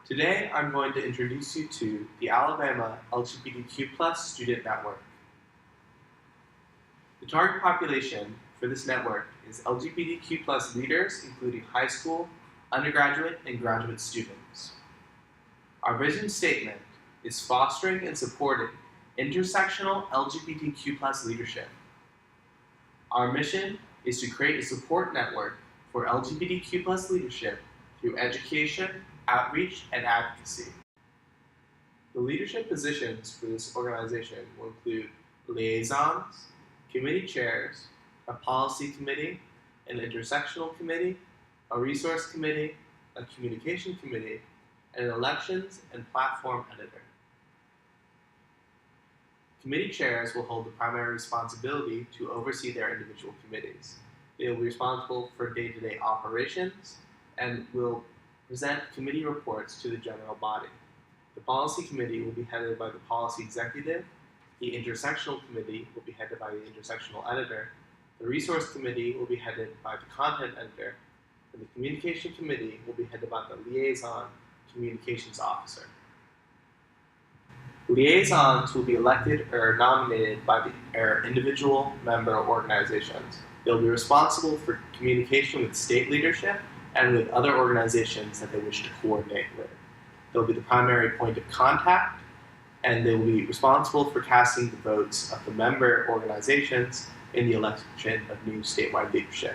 Today, I'm going to introduce you to the Alabama LGBTQ+ Student Network. The target population for this network is LGBTQ+ leaders, including high school, undergraduate, and graduate students. Our vision statement is fostering and supporting intersectional LGBTQ+ leadership. Our mission is to create a support network for LGBTQ+ leadership through education, outreach, and advocacy. The leadership positions for this organization will include liaisons, committee chairs, a policy committee, an intersectional committee, a resource committee, a communication committee, and an elections and platform editor. Committee chairs will hold the primary responsibility to oversee their individual committees. They will be responsible for day-to-day operations and will present committee reports to the general body. The policy committee will be headed by the policy executive, the intersectional committee will be headed by the intersectional editor, the resource committee will be headed by the content editor, and the communication committee will be headed by the liaison communications officer. Liaisons will be elected or nominated by their individual member organizations. They'll be responsible for communication with state leadership and with other organizations that they wish to coordinate with. They'll be the primary point of contact, and they will be responsible for casting the votes of the member organizations in the election of new statewide leadership.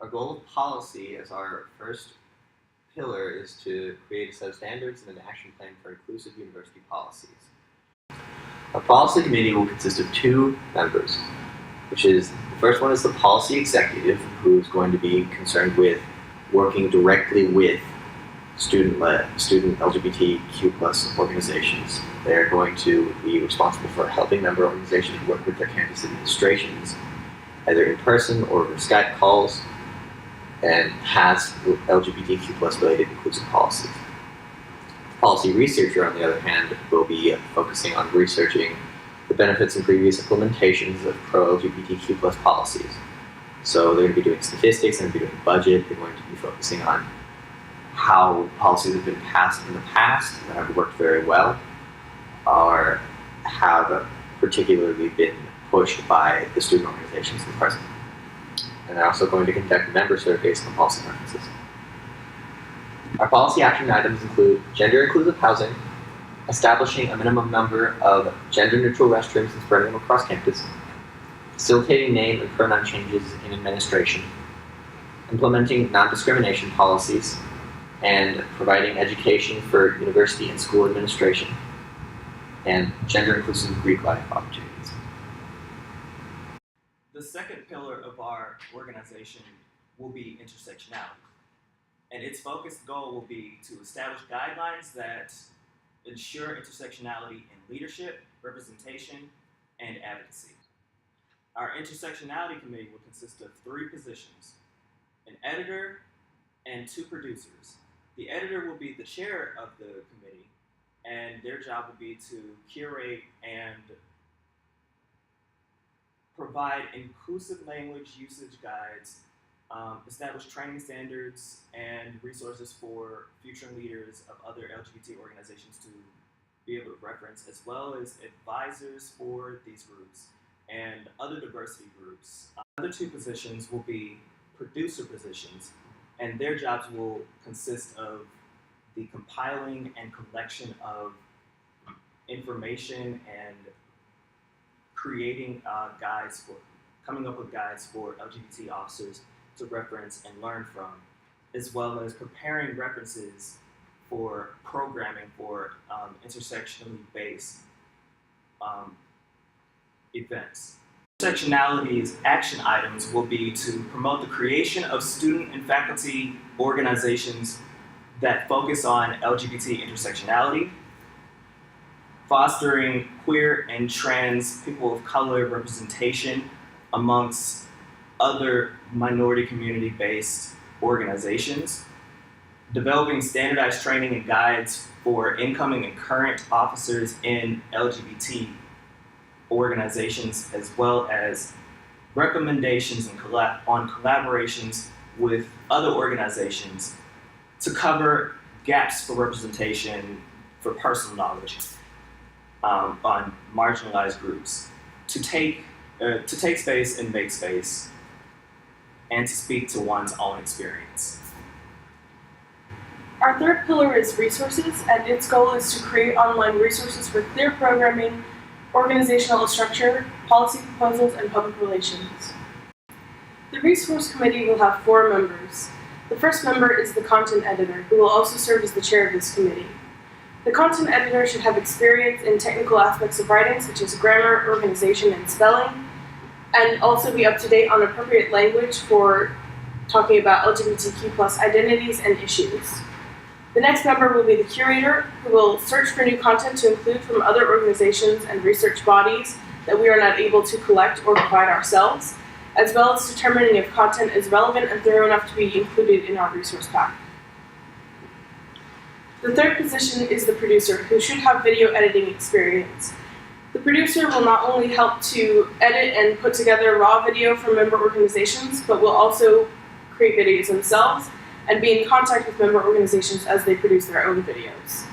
Our goal of policy as our first pillar is to create a set of standards and an action plan for inclusive university policies. Our policy committee will consist of two members, which is, the first one is the policy executive, who is going to be concerned with working directly with student LGBTQ+ organizations. They're going to be responsible for helping member organizations work with their campus administrations, either in person or over Skype calls, and has LGBTQ+ related inclusive policies. The policy researcher, on the other hand, will be focusing on researching the benefits and previous implementations of pro-LGBTQ+ policies. So they're going to be doing statistics, they're going to be doing budget, they're going to be focusing on how policies have been passed in the past that have worked very well, or have particularly been pushed by the student organizations in the present. And they're also going to conduct member surveys on policy preferences. Our policy action items include gender-inclusive housing, establishing a minimum number of gender-neutral restrooms and spreading them across campus, facilitating name and pronoun changes in administration, implementing non-discrimination policies, and providing education for university and school administration, and gender-inclusive Greek life opportunities. The second pillar of our organization will be intersectionality. And its focused goal will be to establish guidelines that ensure intersectionality in leadership, representation, and advocacy. Our intersectionality committee will consist of 3 positions: an editor and 2 producers. The editor will be the chair of the committee, and their job will be to curate and provide inclusive language usage guides, establish training standards and resources for future leaders of other LGBT organizations to be able to reference, as well as advisors for these groups and other diversity groups. Other 2 positions will be producer positions, and their jobs will consist of the compiling and collection of information and creating coming up with guides for LGBT officers to reference and learn from, as well as preparing references for programming for intersectionally based events. Intersectionality's action items will be to promote the creation of student and faculty organizations that focus on LGBT intersectionality, fostering queer and trans people of color representation amongst other minority community-based organizations, developing standardized training and guides for incoming and current officers in LGBT organizations, as well as recommendations and on collaborations with other organizations to cover gaps for representation for personal knowledge on marginalized groups, to take space and make space, and to speak to one's own experience. Our third pillar is resources, and its goal is to create online resources for clear programming, organizational structure, policy proposals, and public relations. The resource committee will have 4 members. The first member is the content editor, who will also serve as the chair of this committee. The content editor should have experience in technical aspects of writing, such as grammar, organization, and spelling, and also be up to date on appropriate language for talking about LGBTQ+ identities and issues. The next member will be the curator, who will search for new content to include from other organizations and research bodies that we are not able to collect or provide ourselves, as well as determining if content is relevant and thorough enough to be included in our resource pack. The third position is the producer, who should have video editing experience. The producer will not only help to edit and put together raw video from member organizations, but will also create videos themselves and be in contact with member organizations as they produce their own videos.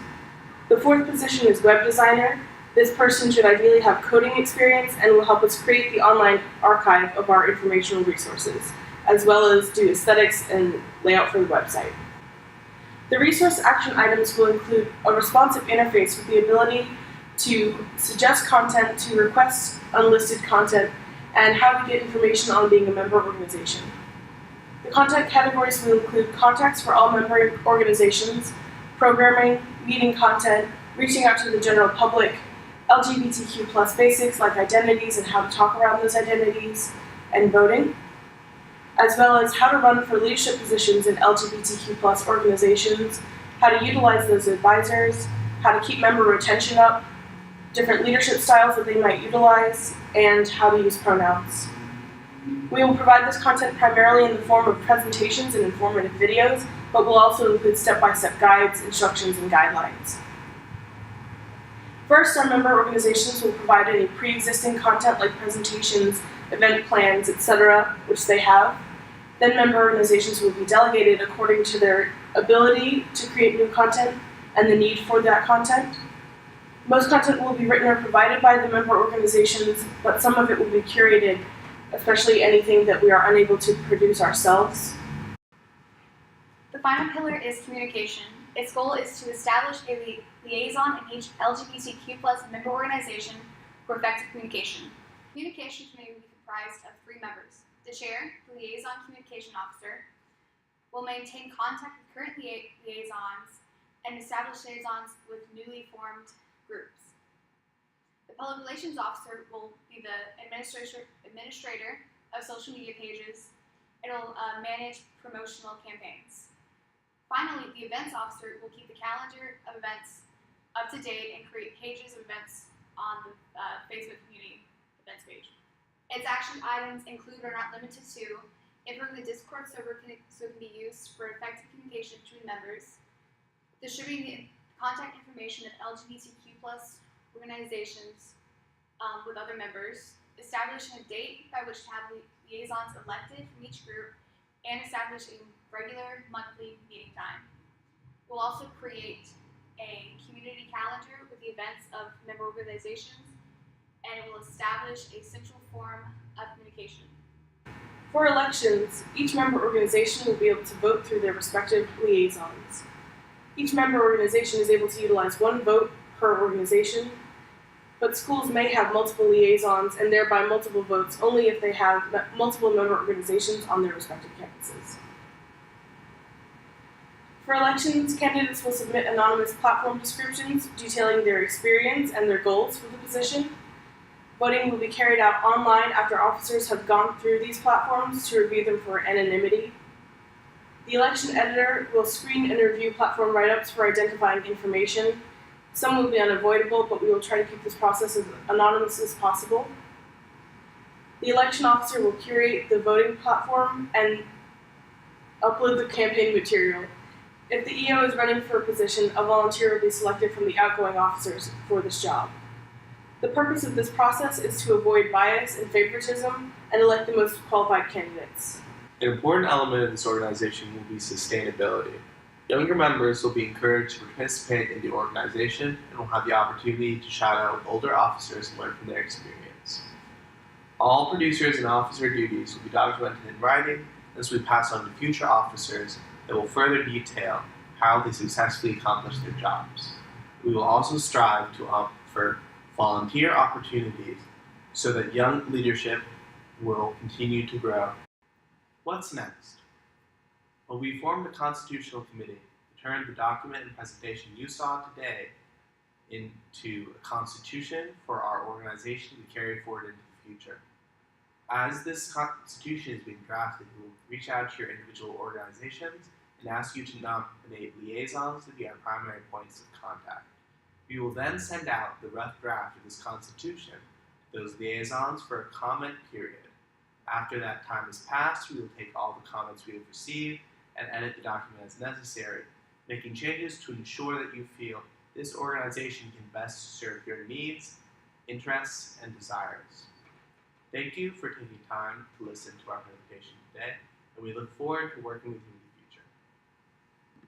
The fourth position is web designer. This person should ideally have coding experience and will help us create the online archive of our informational resources, as well as do aesthetics and layout for the website. The resource action items will include a responsive interface with the ability to suggest content, to request unlisted content, and how to get information on being a member organization. The content categories will include contacts for all member organizations, programming, meeting content, reaching out to the general public, LGBTQ+ basics like identities and how to talk around those identities, and voting, as well as how to run for leadership positions in LGBTQ+ organizations, how to utilize those advisors, how to keep member retention up, different leadership styles that they might utilize, and how to use pronouns. We will provide this content primarily in the form of presentations and informative videos, but will also include step-by-step guides, instructions, and guidelines. First, our member organizations will provide any pre-existing content like presentations, event plans, etc., which they have. Then member organizations will be delegated according to their ability to create new content and the need for that content. Most content will be written or provided by the member organizations, but some of it will be curated, especially anything that we are unable to produce ourselves. The final pillar is communication. Its goal is to establish a liaison in each LGBTQ+ member organization for effective communication. Communication committee will be comprised of 3 members. The chair, the liaison communication officer, will maintain contact with current liaisons and establish liaisons with newly formed groups. The public relations officer will be the administrator of social media pages and will manage promotional campaigns. Finally, the events officer will keep the calendar of events up to date and create pages of events on the Facebook community events page. Its action items include but are not limited to improving the Discord server so it can be used for effective communication between members, distributing the contact information of LGBTQ+ organizations with other members, establishing a date by which to have liaisons elected from each group, and establishing regular monthly meeting time. We'll also create a community calendar with the events of member organizations, and it will establish a central form of communication. For elections, each member organization will be able to vote through their respective liaisons. Each member organization is able to utilize 1 vote per organization, but schools may have multiple liaisons and thereby multiple votes only if they have multiple member organizations on their respective campuses. For elections, candidates will submit anonymous platform descriptions detailing their experience and their goals for the position. Voting will be carried out online after officers have gone through these platforms to review them for anonymity. The election editor will screen and review platform write-ups for identifying information. Some will be unavoidable, but we will try to keep this process as anonymous as possible. The election officer will curate the voting platform and upload the campaign material. If the EO is running for a position, a volunteer will be selected from the outgoing officers for this job. The purpose of this process is to avoid bias and favoritism and elect the most qualified candidates. An important element of this organization will be sustainability. Younger members will be encouraged to participate in the organization and will have the opportunity to shadow older officers and learn from their experience. All producers and officer duties will be documented in writing. This will be passed on to future officers that will further detail how they successfully accomplished their jobs. We will also strive to offer volunteer opportunities so that young leadership will continue to grow. What's next? Well, we formed a constitutional committee to turn the document and presentation you saw today into a constitution for our organization to carry forward into the future. As this constitution is being drafted, we will reach out to your individual organizations and ask you to nominate liaisons to be our primary points of contact. We will then send out the rough draft of this constitution to those liaisons for a comment period. After that time has passed, we will take all the comments we have received and edit the document as necessary, making changes to ensure that you feel this organization can best serve your needs, interests, and desires. Thank you for taking time to listen to our presentation today, and we look forward to working with you